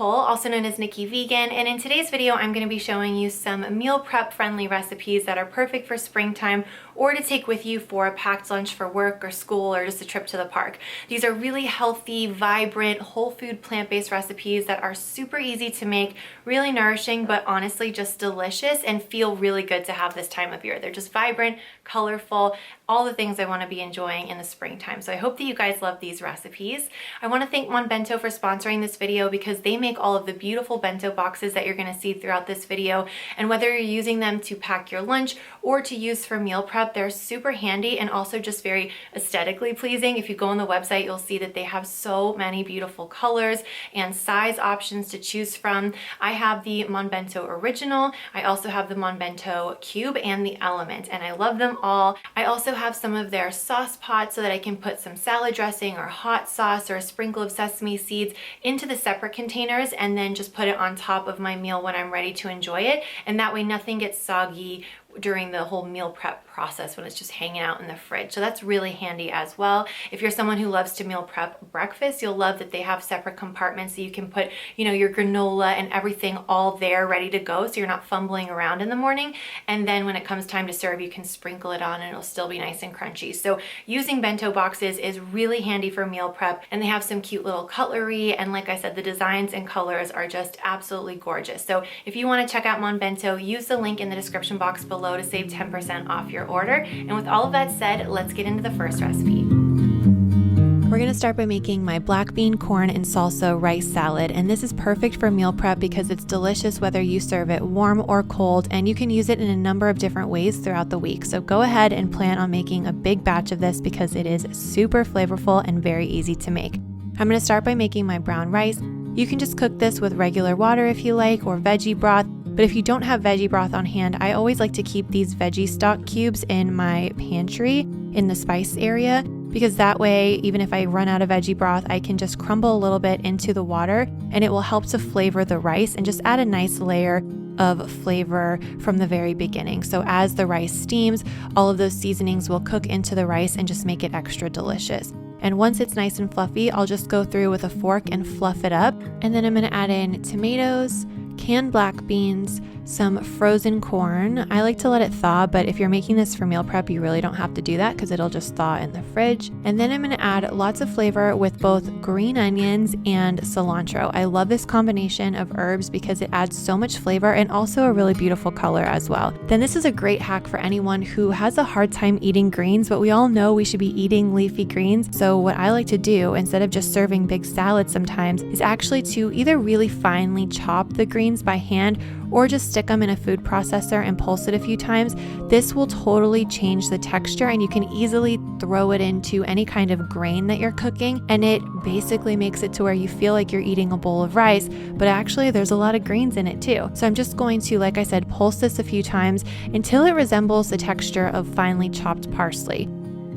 Nicole, also known as Nikki Vegan, and in today's video I'm going to be showing you some meal prep friendly recipes that are perfect for springtime or to take with you for a packed lunch for work or school or just a trip to the park. These are really healthy, vibrant, whole food plant-based recipes that are super easy to make, really nourishing, but honestly just delicious and feel really good to have this time of year. They're just vibrant, colorful, all the things I want to be enjoying in the springtime. So I hope that you guys love these recipes. I want to thank Bento for sponsoring this video because they make all of the beautiful bento boxes that you're going to see throughout this video. And whether you're using them to pack your lunch or to use for meal prep, they're super handy and also just very aesthetically pleasing. If you go on the website, you'll see that they have so many beautiful colors and size options to choose from. I have the Bento Original. I also have the Bento Cube and the Element, and I love them all. I also have some of their sauce pots so that I can put some salad dressing or hot sauce or a sprinkle of sesame seeds into the separate containers and then just put it on top of my meal when I'm ready to enjoy it. And that way nothing gets soggy during the whole meal prep process when it's just hanging out in the fridge. So that's really handy as well. If you're someone who loves to meal prep breakfast, you'll love that they have separate compartments so you can put, your granola and everything all there ready to go so you're not fumbling around in the morning. And then when it comes time to serve, you can sprinkle it on and it'll still be nice and crunchy. So using bento boxes is really handy for meal prep, and they have some cute little cutlery, and like I said, the designs and colors are just absolutely gorgeous. So if you want to check out Bento, use the link in the description box below to save 10% off your order. And with all of that said, let's get into the first recipe. We're going to start by making my black bean, corn, and salsa rice salad, and this is perfect for meal prep because it's delicious whether you serve it warm or cold, and you can use it in a number of different ways throughout the week. So go ahead and plan on making a big batch of this because it is super flavorful and very easy to make. I'm going to start by making my brown rice. You can just cook this with regular water if you like, or veggie broth. But if you don't have veggie broth on hand, I always like to keep these veggie stock cubes in my pantry in the spice area, because that way, even if I run out of veggie broth, I can just crumble a little bit into the water and it will help to flavor the rice and just add a nice layer of flavor from the very beginning. So as the rice steams, all of those seasonings will cook into the rice and just make it extra delicious. And once it's nice and fluffy, I'll just go through with a fork and fluff it up. And then I'm going to add in tomatoes, canned black beans, some frozen corn. I like to let it thaw, but if you're making this for meal prep, you really don't have to do that because it'll just thaw in the fridge. And then I'm going to add lots of flavor with both green onions and cilantro. I love this combination of herbs because it adds so much flavor and also a really beautiful color as well. Then this is a great hack for anyone who has a hard time eating greens, but we all know we should be eating leafy greens. So what I like to do, instead of just serving big salads sometimes, is actually to either really finely chop the greens by hand or just stick them in a food processor and pulse it a few times. This will totally change the texture, and you can easily throw it into any kind of grain that you're cooking, and it basically makes it to where you feel like you're eating a bowl of rice, but actually there's a lot of greens in it too. So I'm just going to, like I said, pulse this a few times until it resembles the texture of finely chopped parsley.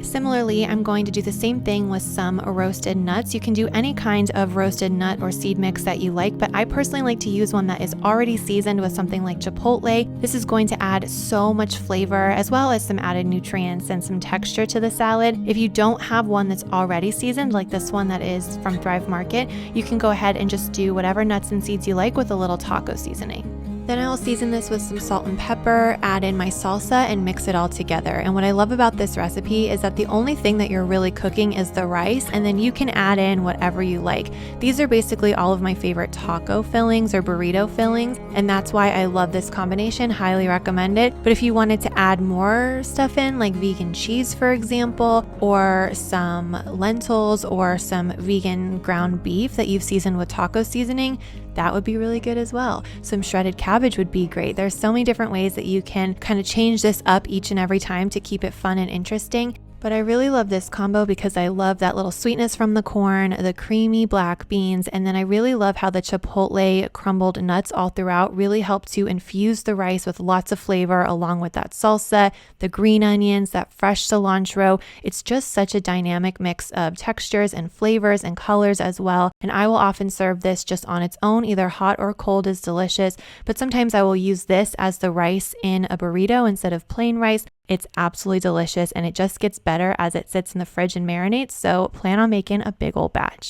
Similarly, I'm going to do the same thing with some roasted nuts. You can do any kind of roasted nut or seed mix that you like, but I personally like to use one that is already seasoned with something like chipotle. This is going to add so much flavor as well as some added nutrients and some texture to the salad. If you don't have one that's already seasoned, like this one that is from Thrive Market, you can go ahead and just do whatever nuts and seeds you like with a little taco seasoning. Then I'll season this with some salt and pepper, add in my salsa, and mix it all together. And what I love about this recipe is that the only thing that you're really cooking is the rice, and then you can add in whatever you like. These are basically all of my favorite taco fillings or burrito fillings, and that's why I love this combination. Highly recommend it. But if you wanted to add more stuff in, like vegan cheese, for example, or some lentils or some vegan ground beef that you've seasoned with taco seasoning, that would be really good as well. Some shredded cabbage would be great. There's so many different ways that you can kind of change this up each and every time to keep it fun and interesting. But I really love this combo because I love that little sweetness from the corn, the creamy black beans, and then I really love how the chipotle crumbled nuts all throughout really help to infuse the rice with lots of flavor along with that salsa, the green onions, that fresh cilantro. It's just such a dynamic mix of textures and flavors and colors as well. And I will often serve this just on its own, either hot or cold is delicious, but sometimes I will use this as the rice in a burrito instead of plain rice. It's absolutely delicious, and it just gets better as it sits in the fridge and marinates, so plan on making a big old batch.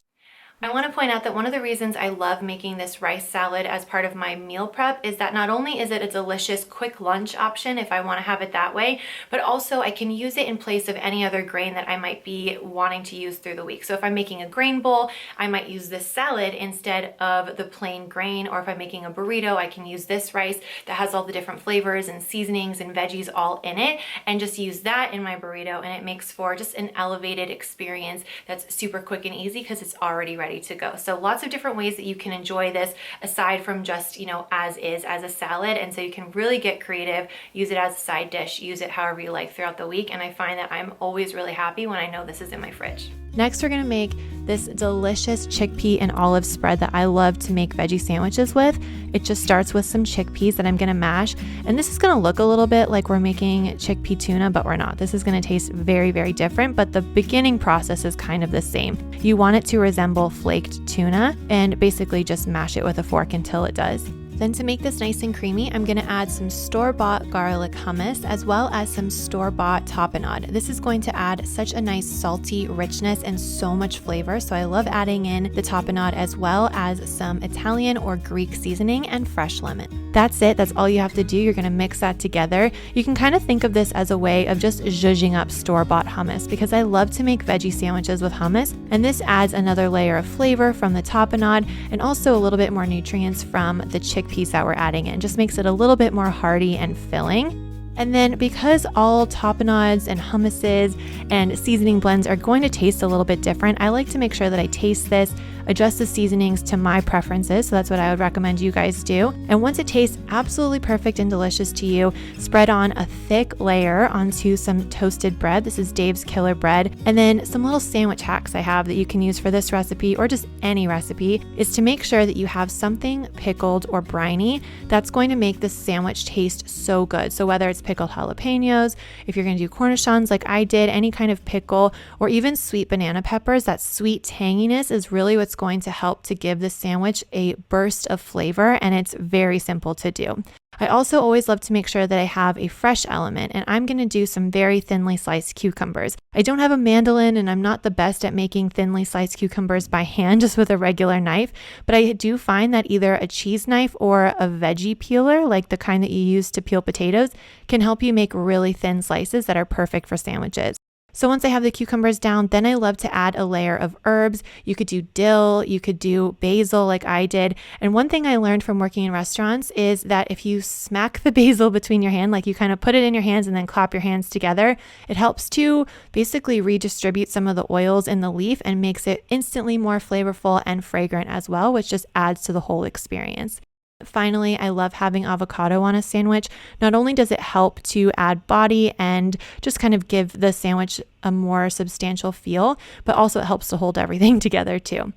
I want to point out that one of the reasons I love making this rice salad as part of my meal prep is that not only is it a delicious quick lunch option if I want to have it that way, but also I can use it in place of any other grain that I might be wanting to use through the week. So if I'm making a grain bowl, I might use this salad instead of the plain grain, or if I'm making a burrito, I can use this rice that has all the different flavors and seasonings and veggies all in it, and just use that in my burrito, and it makes for just an elevated experience that's super quick and easy because it's already ready to go. So lots of different ways that you can enjoy this aside from just, as is, as a salad. And so you can really get creative, use it as a side dish, use it however you like throughout the week. And I find that I'm always really happy when I know this is in my fridge. Next, we're gonna make this delicious chickpea and olive spread that I love to make veggie sandwiches with. It just starts with some chickpeas that I'm gonna mash. And this is gonna look a little bit like we're making chickpea tuna, but we're not. This is gonna taste very, very different, but the beginning process is kind of the same. You want it to resemble flaked tuna, and basically just mash it with a fork until it does. Then to make this nice and creamy, I'm gonna add some store-bought garlic hummus as well as some store-bought tapenade. This is going to add such a nice salty richness and so much flavor. So I love adding in the tapenade as well as some Italian or Greek seasoning and fresh lemon. That's it, that's all you have to do. You're gonna mix that together. You can kind of think of this as a way of just zhuzhing up store-bought hummus, because I love to make veggie sandwiches with hummus, and this adds another layer of flavor from the tapenade and also a little bit more nutrients from the chickpeas that we're adding in. Just makes it a little bit more hearty and filling. And then because all tapenades and hummuses and seasoning blends are going to taste a little bit different, I like to make sure that I taste this, adjust the seasonings to my preferences. So that's what I would recommend you guys do. And once it tastes absolutely perfect and delicious to you, spread on a thick layer onto some toasted bread. This is Dave's Killer Bread. And then some little sandwich hacks I have that you can use for this recipe or just any recipe is to make sure that you have something pickled or briny that's going to make this sandwich taste so good. So whether it's pickled jalapenos, if you're going to do cornichons like I did, any kind of pickle, or even sweet banana peppers, that sweet tanginess is really what's going to help to give the sandwich a burst of flavor, and it's very simple to do. I also always love to make sure that I have a fresh element, and I'm going to do some very thinly sliced cucumbers. I don't have a mandolin, and I'm not the best at making thinly sliced cucumbers by hand just with a regular knife, but I do find that either a cheese knife or a veggie peeler, like the kind that you use to peel potatoes, can help you make really thin slices that are perfect for sandwiches. So once I have the cucumbers down, then I love to add a layer of herbs. You could do dill, you could do basil like I did. And one thing I learned from working in restaurants is that if you smack the basil between your hand, like you kind of put it in your hands and then clap your hands together, it helps to basically redistribute some of the oils in the leaf and makes it instantly more flavorful and fragrant as well, which just adds to the whole experience. Finally, I love having avocado on a sandwich. Not only does it help to add body and just kind of give the sandwich a more substantial feel, but also it helps to hold everything together too.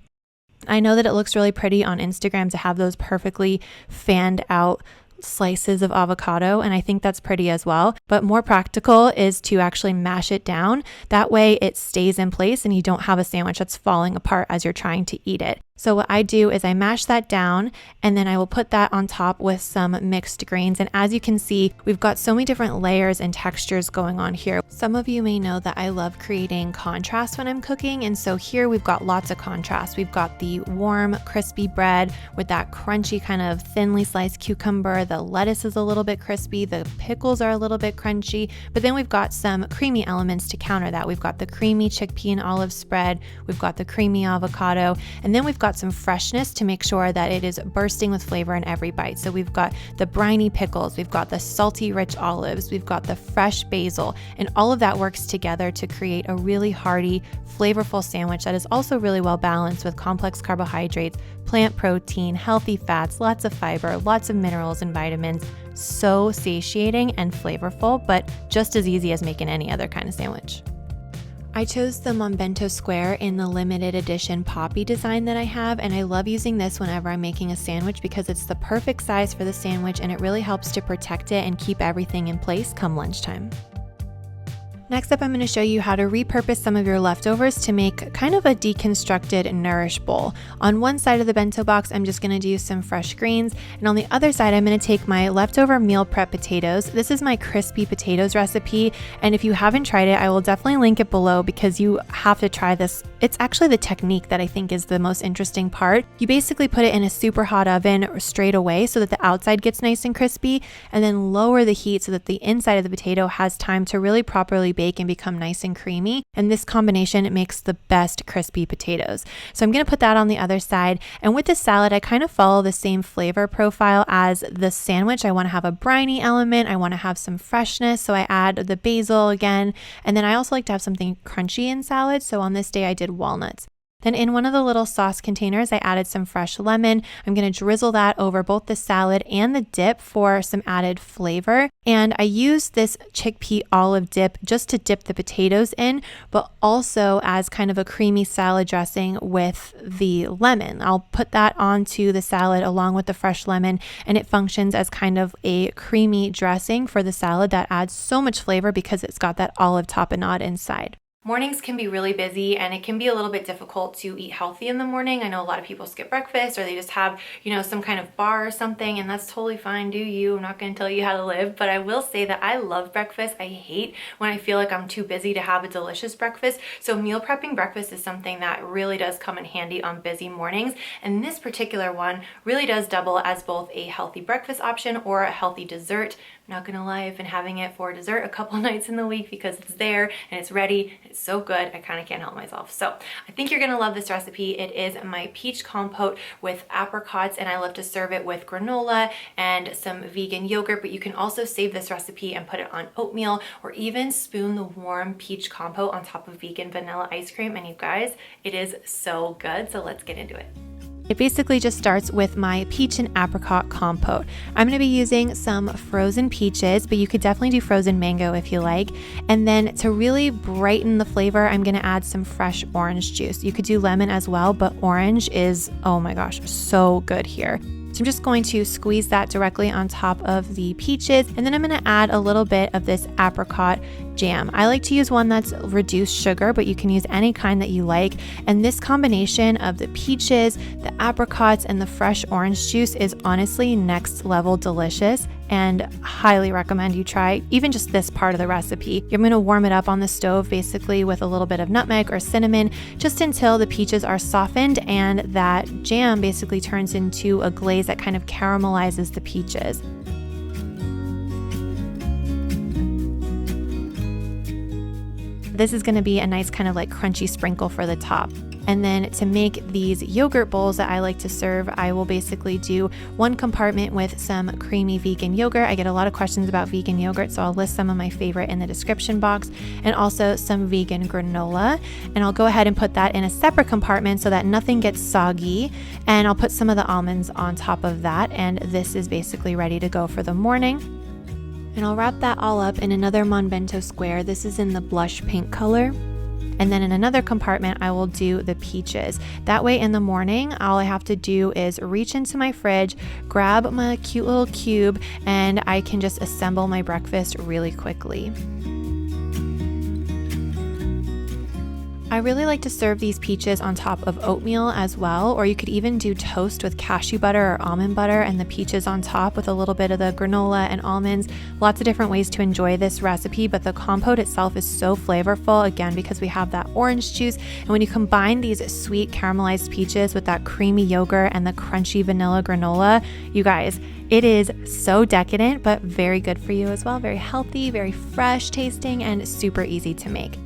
I know that it looks really pretty on Instagram to have those perfectly fanned out slices of avocado, and I think that's pretty as well. But more practical is to actually mash it down. That way it stays in place and you don't have a sandwich that's falling apart as you're trying to eat it. So what I do is I mash that down, and then I will put that on top with some mixed greens. And as you can see, we've got so many different layers and textures going on here. Some of you may know that I love creating contrast when I'm cooking. And so here we've got lots of contrast. We've got the warm, crispy bread with that crunchy kind of thinly sliced cucumber. The lettuce is a little bit crispy. The pickles are a little bit crunchy. But then we've got some creamy elements to counter that. We've got the creamy chickpea and olive spread. We've got the creamy avocado. And then we've got some freshness to make sure that it is bursting with flavor in every bite. So we've got the briny pickles, we've got the salty rich olives, we've got the fresh basil, and all of that works together to create a really hearty, flavorful sandwich that is also really well balanced with complex carbohydrates, plant protein, healthy fats, lots of fiber, lots of minerals and vitamins. So satiating and flavorful, but just as easy as making any other kind of sandwich. I chose the Bento Square in the limited edition poppy design that I have, and I love using this whenever I'm making a sandwich because it's the perfect size for the sandwich and it really helps to protect it and keep everything in place come lunchtime. Next up, I'm going to show you how to repurpose some of your leftovers to make kind of a deconstructed nourish bowl. On one side of the bento box, I'm just going to do some fresh greens, and on the other side, I'm going to take my leftover meal prep potatoes. This is my crispy potatoes recipe, and if you haven't tried it, I will definitely link it below because you have to try this It's actually the technique that I think is the most interesting part. You basically put it in a super hot oven straight away so that the outside gets nice and crispy, and then lower the heat so that the inside of the potato has time to really properly bake and become nice and creamy. And this combination makes the best crispy potatoes. So I'm going to put that on the other side. And with the salad, I kind of follow the same flavor profile as the sandwich. I want to have a briny element. I want to have some freshness. So I add the basil again. And then I also like to have something crunchy in salad. So on this day, I did walnuts. Then in one of the little sauce containers, I added some fresh lemon. I'm going to drizzle that over both the salad and the dip for some added flavor. And I use this chickpea olive dip just to dip the potatoes in, but also as kind of a creamy salad dressing with the lemon. I'll put that onto the salad along with the fresh lemon, and it functions as kind of a creamy dressing for the salad that adds so much flavor because it's got that olive tapenade inside. Mornings can be really busy and it can be a little bit difficult to eat healthy in the morning. I know a lot of people skip breakfast or they just have, some kind of bar or something, and that's totally fine. Do you? I'm not going to tell you how to live, but I will say that I love breakfast. I hate when I feel like I'm too busy to have a delicious breakfast. So meal prepping breakfast is something that really does come in handy on busy mornings. And this particular one really does double as both a healthy breakfast option or a healthy dessert. Not gonna lie, I've been having it for dessert a couple nights in the week because it's there and it's ready. It's so good, I kind of can't help myself. So I think you're gonna love this recipe. It is my peach compote with apricots, and I love to serve it with granola and some vegan yogurt, but you can also save this recipe and put it on oatmeal or even spoon the warm peach compote on top of vegan vanilla ice cream. And you guys, it is so good. So let's get into it. It basically just starts with my peach and apricot compote. I'm going to be using some frozen peaches, but you could definitely do frozen mango if you like. And then to really brighten the flavor, I'm going to add some fresh orange juice. You could do lemon as well, but orange is, oh my gosh, so good here. So I'm just going to squeeze that directly on top of the peaches, and then I'm going to add a little bit of this apricot jam. I like to use one that's reduced sugar, but you can use any kind that you like. And this combination of the peaches, the apricots, and the fresh orange juice is honestly next level delicious, and highly recommend you try even just this part of the recipe. I'm going to warm it up on the stove basically with a little bit of nutmeg or cinnamon just until the peaches are softened and that jam basically turns into a glaze that kind of caramelizes the peaches. This is going to be a nice kind of like crunchy sprinkle for the top. And then to make these yogurt bowls that I like to serve, I will basically do one compartment with some creamy vegan yogurt. I get a lot of questions about vegan yogurt, so I'll list some of my favorite in the description box, and also some vegan granola. And I'll go ahead and put that in a separate compartment so that nothing gets soggy. And I'll put some of the almonds on top of that. And this is basically ready to go for the morning. And I'll wrap that all up in another Bento square. This is in the blush pink color. And then in another compartment, I will do the peaches. That way in the morning, all I have to do is reach into my fridge, grab my cute little cube, and I can just assemble my breakfast really quickly. I really like to serve these peaches on top of oatmeal as well, or you could even do toast with cashew butter or almond butter and the peaches on top with a little bit of the granola and almonds. Lots of different ways to enjoy this recipe, but the compote itself is so flavorful, again, because we have that orange juice. And when you combine these sweet caramelized peaches with that creamy yogurt and the crunchy vanilla granola, you guys, it is so decadent, but very good for you as well. Very healthy, very fresh tasting, and super easy to make.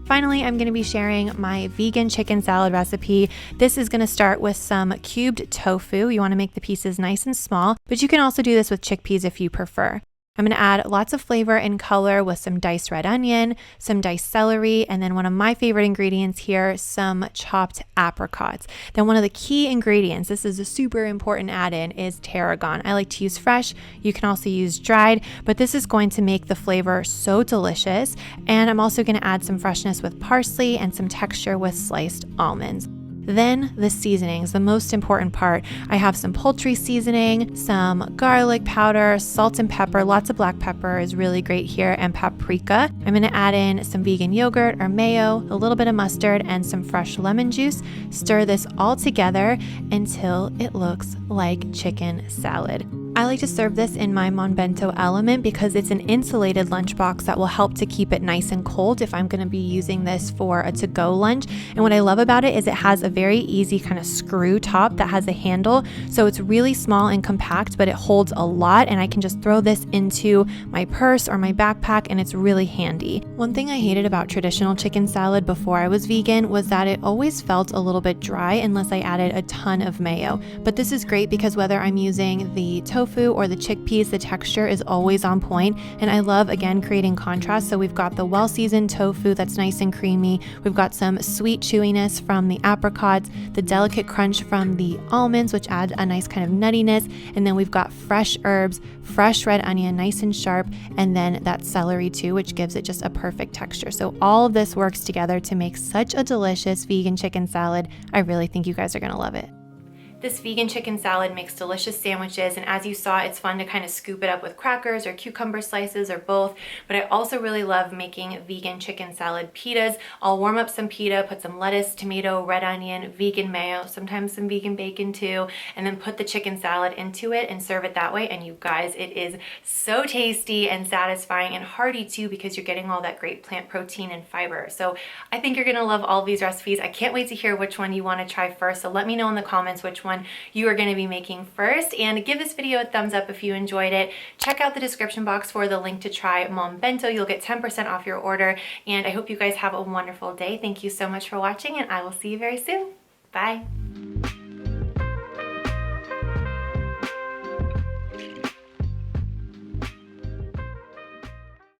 Finally, I'm going to be sharing my vegan chicken salad recipe. This is going to start with some cubed tofu. You want to make the pieces nice and small, but you can also do this with chickpeas if you prefer. I'm going to add lots of flavor and color with some diced red onion, some diced celery, and then one of my favorite ingredients here, some chopped apricots. Then one of the key ingredients, this is a super important add-in, is tarragon. I like to use fresh. You can also use dried, but this is going to make the flavor so delicious. And I'm also going to add some freshness with parsley and some texture with sliced almonds. Then the seasonings, the most important part. I have some poultry seasoning, some garlic powder, salt and pepper. Lots of black pepper is really great here, and paprika. I'm going to add in some vegan yogurt or mayo, a little bit of mustard, and some fresh lemon juice. Stir this all together until it looks like chicken salad. I like to serve this in my Bento element because it's an insulated lunchbox that will help to keep it nice and cold if I'm going to be using this for a to-go lunch. And what I love about it is it has a very easy kind of screw top that has a handle. So it's really small and compact, but it holds a lot, and I can just throw this into my purse or my backpack, and it's really handy. One thing I hated about traditional chicken salad before I was vegan was that it always felt a little bit dry unless I added a ton of mayo. But this is great because whether I'm using the tofu or the chickpeas, the texture is always on point. And I love, again, creating contrast. So we've got the well-seasoned tofu that's nice and creamy. We've got some sweet chewiness from the apricots, the delicate crunch from the almonds, which add a nice kind of nuttiness. And then we've got fresh herbs, fresh red onion, nice and sharp, and then that celery too, which gives it just a perfect texture. So all of this works together to make such a delicious vegan chicken salad. I really think you guys are gonna love it. This vegan chicken salad makes delicious sandwiches, and as you saw, it's fun to kind of scoop it up with crackers or cucumber slices or both. But I also really love making vegan chicken salad pitas. I'll warm up some pita, put some lettuce, tomato, red onion, vegan mayo, sometimes some vegan bacon too, and then put the chicken salad into it and serve it that way. And you guys, it is so tasty and satisfying and hearty too, because you're getting all that great plant protein and fiber. So I think you're gonna love all of these recipes. I can't wait to hear which one you want to try first. So let me know in the comments which one you are going to be making first, and give this video a thumbs up if you enjoyed it. Check out the description box for the link to try Mom Bento. You'll get 10% off your order, and I hope you guys have a wonderful day. Thank you so much for watching, and I will see you very soon. Bye.